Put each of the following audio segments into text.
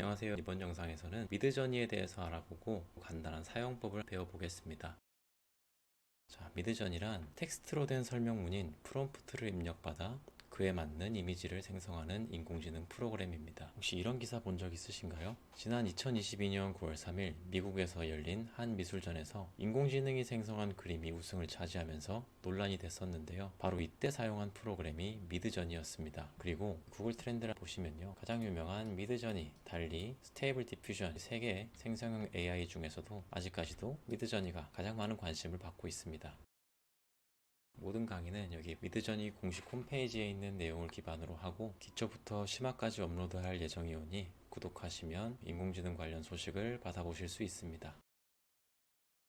안녕하세요. 이번 영상에서는 미드저니에 대해서 알아보고 간단한 사용법을 배워보겠습니다. 자, 미드저니란 텍스트로 된 설명문인 프롬프트를 입력받아 그에 맞는 이미지를 생성하는 인공지능 프로그램입니다. 혹시 이런 기사 본 적 있으신가요? 지난 2022년 9월 3일 미국에서 열린 한 미술전에서 인공지능이 생성한 그림이 우승을 차지하면서 논란이 됐었는데요. 바로 이때 사용한 프로그램이 미드저니였습니다. 그리고 구글 트렌드를 보시면요, 가장 유명한 미드저니, 달리, 스테이블 디퓨전 3개의 생성형 AI 중에서도 아직까지도 미드저니가 가장 많은 관심을 받고 있습니다. 모든 강의는 여기 미드저니 공식 홈페이지에 있는 내용을 기반으로 하고 기초부터 심화까지 업로드할 예정이오니 구독하시면 인공지능 관련 소식을 받아보실 수 있습니다.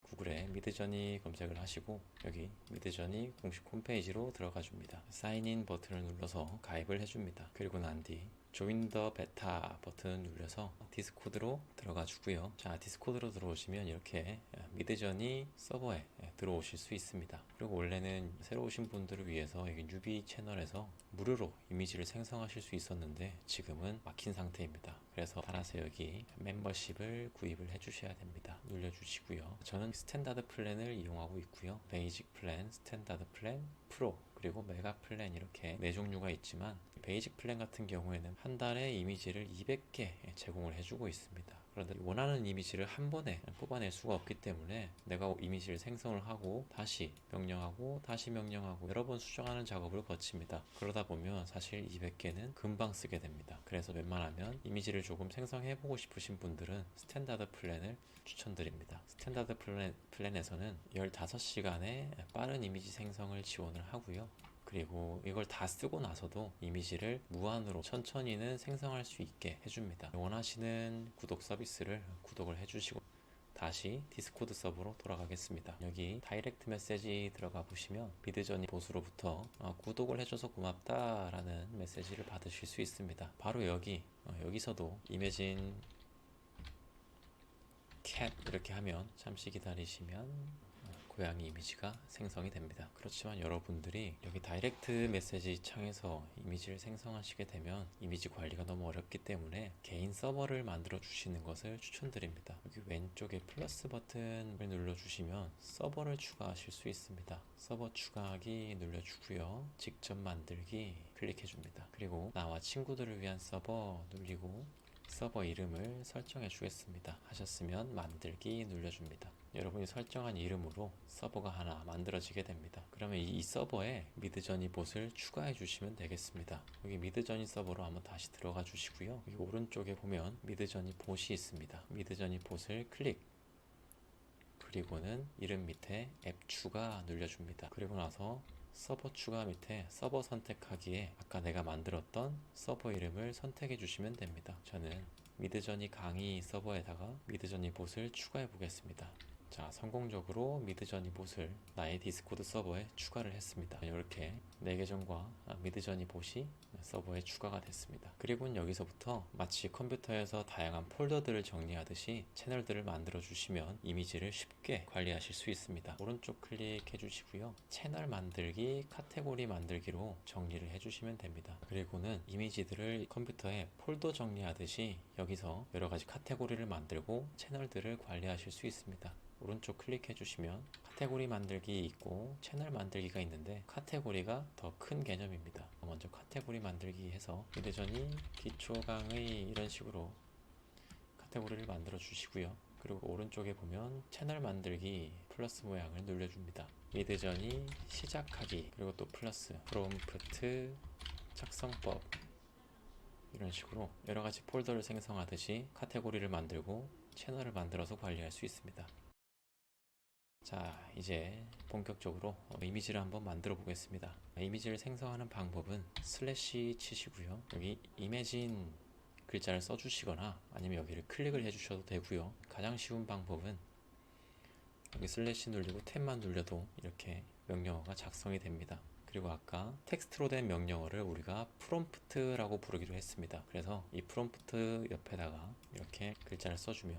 구글에 미드저니 검색을 하시고 여기 미드저니 공식 홈페이지로 들어가 줍니다. 사인인 버튼을 눌러서 가입을 해줍니다. 그리고 난 뒤 조인 더 베타 버튼을 눌러서 디스코드로 들어가 주고요. 자, 디스코드로 들어오시면 이렇게 미드저니 서버에 들어오실 수 있습니다. 그리고 원래는 새로 오신 분들을 위해서 여기 뉴비 채널에서 무료로 이미지를 생성하실 수 있었는데 지금은 막힌 상태입니다. 그래서 따라서 여기 멤버십을 구입을 해주셔야 됩니다. 눌러주시고요. 저는 스탠다드 플랜을 이용하고 있고요. 베이직 플랜, 스탠다드 플랜, 프로, 그리고 메가 플랜 이렇게 네 종류가 있지만 베이직 플랜 같은 경우에는 한 달에 이미지를 200개 제공을 해주고 있습니다. 그런데 원하는 이미지를 한 번에 뽑아낼 수가 없기 때문에 내가 이미지를 생성을 하고 다시 명령하고 다시 명령하고 여러 번 수정하는 작업을 거칩니다. 그러다 보면 사실 200개는 금방 쓰게 됩니다. 그래서 웬만하면 이미지를 조금 생성해보고 싶으신 분들은 스탠다드 플랜을 추천드립니다. 스탠다드 플랜에서는 15시간의 빠른 이미지 생성을 지원을 하고요. 그리고 이걸 다 쓰고 나서도 이미지를 무한으로 천천히는 생성할 수 있게 해줍니다. 원하시는 구독 서비스를 구독을 해주시고 다시 디스코드 서버로 돌아가겠습니다. 여기 다이렉트 메시지 들어가 보시면 미드저니 보스로부터 구독을 해줘서 고맙다 라는 메시지를 받으실 수 있습니다. 바로 여기서도 이매진 cat 이렇게 하면 잠시 기다리시면 고양이 이미지가 생성이 됩니다. 그렇지만 여러분들이 여기 다이렉트 메시지 창에서 이미지를 생성하시게 되면 이미지 관리가 너무 어렵기 때문에 개인 서버를 만들어 주시는 것을 추천드립니다. 여기 왼쪽에 플러스 버튼을 눌러 주시면 서버를 추가하실 수 있습니다. 서버 추가하기 눌러주고요. 직접 만들기 클릭해 줍니다. 그리고 나와 친구들을 위한 서버 눌리고 서버 이름을 설정해 주겠습니다. 하셨으면 만들기 눌러줍니다. 여러분이 설정한 이름으로 서버가 하나 만들어지게 됩니다. 그러면 이 서버에 미드저니 봇을 추가해 주시면 되겠습니다. 여기 미드저니 서버로 한번 다시 들어가 주시고요. 여기 오른쪽에 보면 미드저니 봇이 있습니다. 미드저니 봇을 클릭, 그리고는 이름 밑에 앱 추가 눌러줍니다. 그리고 나서 서버 추가 밑에 서버 선택하기에 아까 내가 만들었던 서버 이름을 선택해 주시면 됩니다. 저는 미드저니 강의 서버에다가 미드저니 봇을 추가해 보겠습니다. 자, 성공적으로 미드저니 봇을 나의 디스코드 서버에 추가를 했습니다. 이렇게 내 계정과 미드저니 봇이 서버에 추가가 됐습니다. 그리고 여기서부터 마치 컴퓨터에서 다양한 폴더들을 정리하듯이 채널들을 만들어 주시면 이미지를 쉽게 관리하실 수 있습니다. 오른쪽 클릭해 주시고요. 채널 만들기, 카테고리 만들기로 정리를 해 주시면 됩니다. 그리고는 이미지들을 컴퓨터에 폴더 정리하듯이 여기서 여러 가지 카테고리를 만들고 채널들을 관리하실 수 있습니다. 오른쪽 클릭해 주시면 카테고리 만들기 있고 채널 만들기가 있는데 카테고리가 더 큰 개념입니다. 먼저 카테고리 만들기 해서 미드저니 기초 강의 이런 식으로 카테고리를 만들어 주시고요. 그리고 오른쪽에 보면 채널 만들기 플러스 모양을 눌러줍니다. 미드저니 시작하기, 그리고 또 플러스 프롬프트 작성법, 이런 식으로 여러 가지 폴더를 생성하듯이 카테고리를 만들고 채널을 만들어서 관리할 수 있습니다. 자, 이제 본격적으로 이미지를 한번 만들어 보겠습니다. 이미지를 생성하는 방법은 슬래시 치시고요. 여기 이매진 글자를 써주시거나 아니면 여기를 클릭을 해주셔도 되고요. 가장 쉬운 방법은 여기 슬래시 눌리고 탭만 눌려도 이렇게 명령어가 작성이 됩니다. 그리고 아까 텍스트로 된 명령어를 우리가 프롬프트라고 부르기로 했습니다. 그래서 이 프롬프트 옆에다가 이렇게 글자를 써주면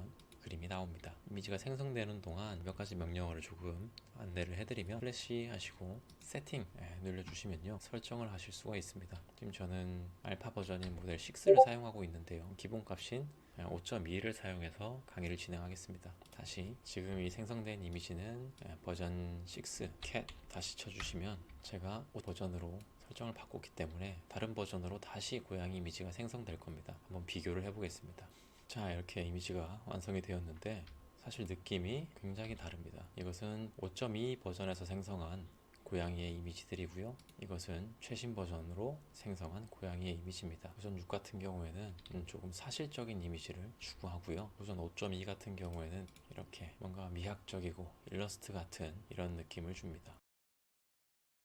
그림이 나옵니다. 이미지가 생성되는 동안 몇 가지 명령어를 조금 안내를 해드리면 플래시 하시고 세팅 눌러주시면요 설정을 하실 수가 있습니다. 지금 저는 알파 버전인 모델 6를 사용하고 있는데요. 기본값인 5.2를 사용해서 강의를 진행하겠습니다. 다시 지금 이 생성된 이미지는 버전 6 cat 다시 쳐주시면 제가 버전으로 설정을 바꿨기 때문에 다른 버전으로 다시 고양이 이미지가 생성될 겁니다. 한번 비교를 해보겠습니다. 자, 이렇게 이미지가 완성이 되었는데 사실 느낌이 굉장히 다릅니다. 이것은 5.2 버전에서 생성한 고양이의 이미지들이고요. 이것은 최신 버전으로 생성한 고양이의 이미지입니다. 버전 6 같은 경우에는 조금 사실적인 이미지를 추구하고요. 버전 5.2 같은 경우에는 이렇게 뭔가 미학적이고 일러스트 같은 이런 느낌을 줍니다.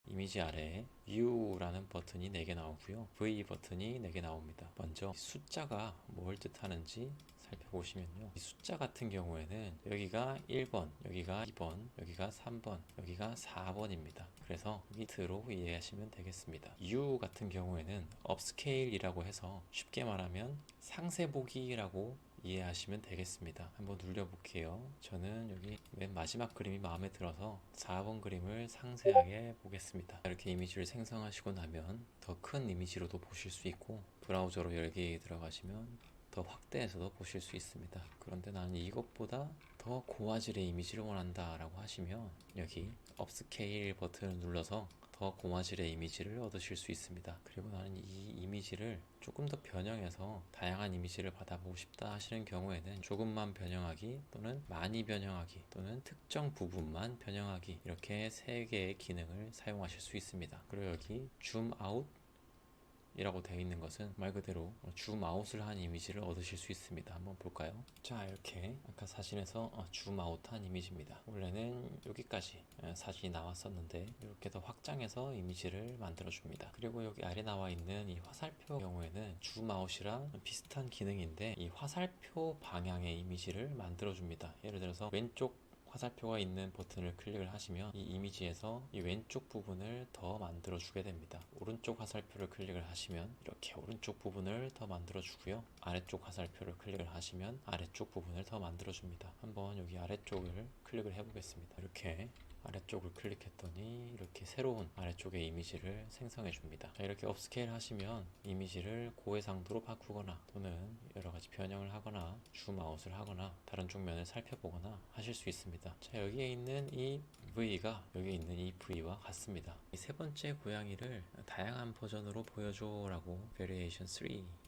이미지 아래에 View라는 버튼이 4개 나오고요. V 버튼이 4개 나옵니다. 먼저 숫자가 뭘 뜻하는지 살펴보시면요. 이 숫자 같은 경우에는 여기가 1번, 여기가 2번, 여기가 3번, 여기가 4번입니다. 그래서 히트로 이해하시면 되겠습니다. U 같은 경우에는 업스케일이라고 해서 쉽게 말하면 상세보기라고 이해하시면 되겠습니다. 한번 눌려볼게요. 저는 여기 맨 마지막 그림이 마음에 들어서 4번 그림을 상세하게 보겠습니다. 이렇게 이미지를 생성하시고 나면 더 큰 이미지로도 보실 수 있고 브라우저로 열기 들어가시면 더 확대해서도 보실 수 있습니다. 그런데 나는 이것보다 더 고화질의 이미지를 원한다 라고 하시면 여기 업스케일 버튼을 눌러서 더 고화질의 이미지를 얻으실 수 있습니다. 그리고 나는 이 이미지를 조금 더 변형해서 다양한 이미지를 받아보고 싶다 하시는 경우에는 조금만 변형하기 또는 많이 변형하기 또는 특정 부분만 변형하기 이렇게 3개의 기능을 사용하실 수 있습니다. 그리고 여기 줌 아웃 이라고 되어 있는 것은 말 그대로 줌 아웃을 한 이미지를 얻으실 수 있습니다. 한번 볼까요? 자, 이렇게 아까 사진에서 줌 아웃한 이미지입니다. 원래는 여기까지 사진이 나왔었는데 이렇게 더 확장해서 이미지를 만들어 줍니다. 그리고 여기 아래 나와 있는 이 화살표 경우에는 줌 아웃이랑 비슷한 기능인데 이 화살표 방향의 이미지를 만들어 줍니다. 예를 들어서 왼쪽 화살표가 있는 버튼을 클릭을 하시면 이 이미지에서 이 왼쪽 부분을 더 만들어 주게 됩니다. 오른쪽 화살표를 클릭을 하시면 이렇게 오른쪽 부분을 더 만들어 주고요. 아래쪽 화살표를 클릭을 하시면 아래쪽 부분을 더 만들어 줍니다. 한번 여기 아래쪽을 클릭을 해 보겠습니다. 이렇게 아래쪽을 클릭했더니 이렇게 새로운 아래쪽의 이미지를 생성해 줍니다. 자, 이렇게 업스케일 하시면 이미지를 고해상도로 바꾸거나 또는 여러가지 변형을 하거나 줌아웃을 하거나 다른 쪽 면을 살펴보거나 하실 수 있습니다. 자, 여기에 있는 이 V가 여기 있는 이 V와 같습니다. 이 세 번째 고양이를 다양한 버전으로 보여줘 라고 Variation 3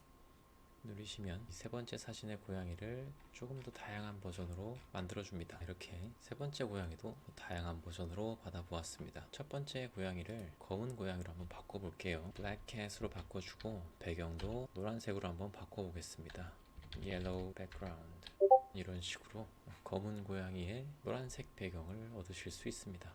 누르시면 세 번째 사진의 고양이를 조금 더 다양한 버전으로 만들어줍니다. 이렇게 세 번째 고양이도 다양한 버전으로 받아보았습니다. 첫 번째 고양이를 검은 고양이로 한번 바꿔볼게요. 블랙 캣으로 바꿔주고 배경도 노란색으로 한번 바꿔보겠습니다. Yellow background 이런 식으로 검은 고양이의 노란색 배경을 얻으실 수 있습니다.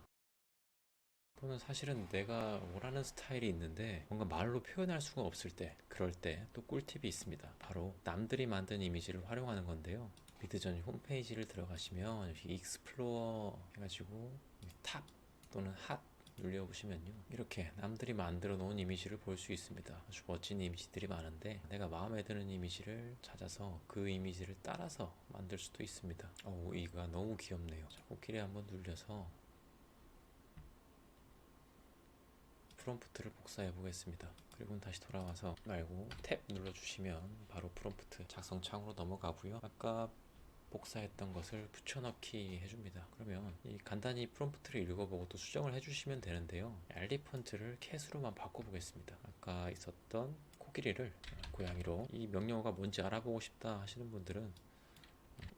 또는 사실은 내가 원하는 스타일이 있는데 뭔가 말로 표현할 수가 없을 때 그럴 때 또 꿀팁이 있습니다. 바로 남들이 만든 이미지를 활용하는 건데요. 미드저니 홈페이지를 들어가시면 여기 익스플로어 해가지고 탑 또는 핫 눌려보시면요 이렇게 남들이 만들어 놓은 이미지를 볼 수 있습니다. 아주 멋진 이미지들이 많은데 내가 마음에 드는 이미지를 찾아서 그 이미지를 따라서 만들 수도 있습니다. 이거 너무 귀엽네요. 자, 코끼리 한번 눌려서 프롬프트를 복사해 보겠습니다. 그리고 다시 돌아와서 말고 탭 눌러주시면 바로 프롬프트 작성 창으로 넘어가고요. 아까 복사했던 것을 붙여넣기 해줍니다. 그러면 이 간단히 프롬프트를 읽어보고 또 수정을 해주시면 되는데요. 알리 폰트를 캣으로만 바꿔보겠습니다. 아까 있었던 코끼리를 고양이로 이 명령어가 뭔지 알아보고 싶다 하시는 분들은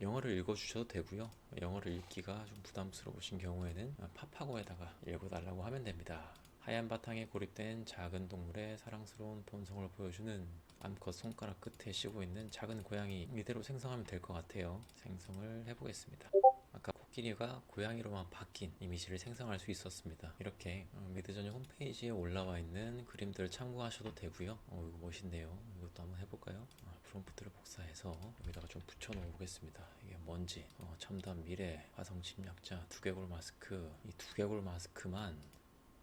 영어를 읽어주셔도 되고요. 영어를 읽기가 좀 부담스러우신 경우에는 팝하고에다가 읽어달라고 하면 됩니다. 하얀 바탕에 고립된 작은 동물의 사랑스러운 본성을 보여주는 암컷 손가락 끝에 씌고 있는 작은 고양이 이대로 생성하면 될 것 같아요. 생성을 해보겠습니다. 아까 코끼리가 고양이로만 바뀐 이미지를 생성할 수 있었습니다. 이렇게 미드저니 홈페이지에 올라와 있는 그림들 참고하셔도 되고요. 이거 멋있네요. 이것도 한번 해볼까요? 프롬프트를 복사해서 여기다가 좀 붙여 놓아 보겠습니다. 이게 뭔지 첨단 미래 화성 침략자 두개골 마스크 이 두개골 마스크만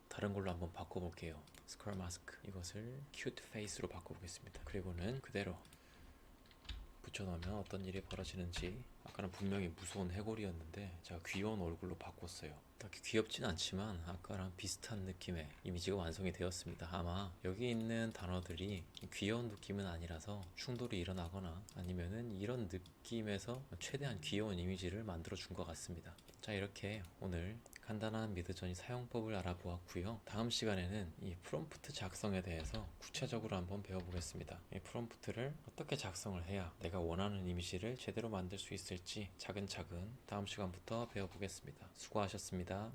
다른 걸로 한번 바꿔볼게요. 스컬 마스크 이것을 큐트 페이스로 바꿔보겠습니다. 그리고는 그대로 붙여놓으면 어떤 일이 벌어지는지. 아까는 분명히 무서운 해골이었는데 제가 귀여운 얼굴로 바꿨어요. 딱히 귀엽진 않지만 아까랑 비슷한 느낌의 이미지가 완성이 되었습니다. 아마 여기 있는 단어들이 귀여운 느낌은 아니라서 충돌이 일어나거나 아니면은 이런 느낌에서 최대한 귀여운 이미지를 만들어 준 것 같습니다. 자, 이렇게 오늘 간단한 미드저니 사용법을 알아보았고요. 다음 시간에는 이 프롬프트 작성에 대해서 구체적으로 한번 배워보겠습니다. 이 프롬프트를 어떻게 작성을 해야 내가 원하는 이미지를 제대로 만들 수 있을지 차근차근 다음 시간부터 배워보겠습니다. 수고하셨습니다.